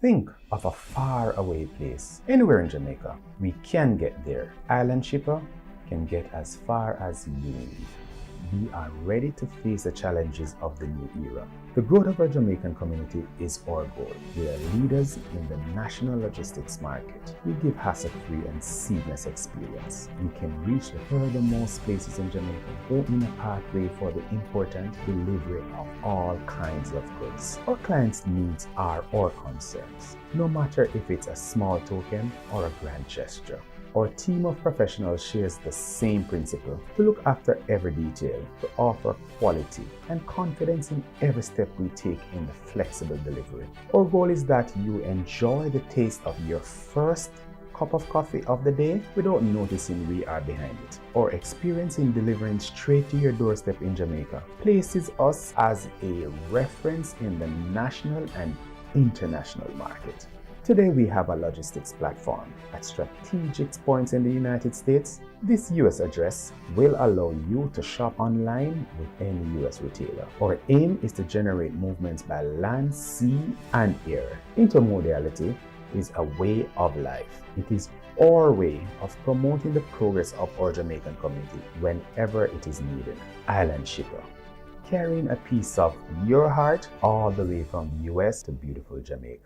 Think of a faraway place. Anywhere in Jamaica, we can get there. Island Shipper can get as far as you need. We are ready to face the challenges of the new era. The growth of our Jamaican community is our goal. We are leaders in the national logistics market. We give hassle-free and seamless experience. We can reach the furthermost places in Jamaica, opening a pathway for the important delivery of all kinds of goods. Our clients' needs are our concerns, no matter if it's a small token or a grand gesture. Our team of professionals shares the same principle to look after every detail, to offer quality and confidence in every step we take in the flexible delivery. Our goal is that you enjoy the taste of your first cup of coffee of the day without noticing we are behind it. Our experience in delivering straight to your doorstep in Jamaica places us as a reference in the national and international market. Today we have a logistics platform at strategic points in the United States. This US address will allow you to shop online with any US retailer. Our aim is to generate movements by land, sea, and air. Intermodality is a way of life. It is our way of promoting the progress of our Jamaican community whenever it is needed. Island Shipper, carrying a piece of your heart all the way from US to beautiful Jamaica.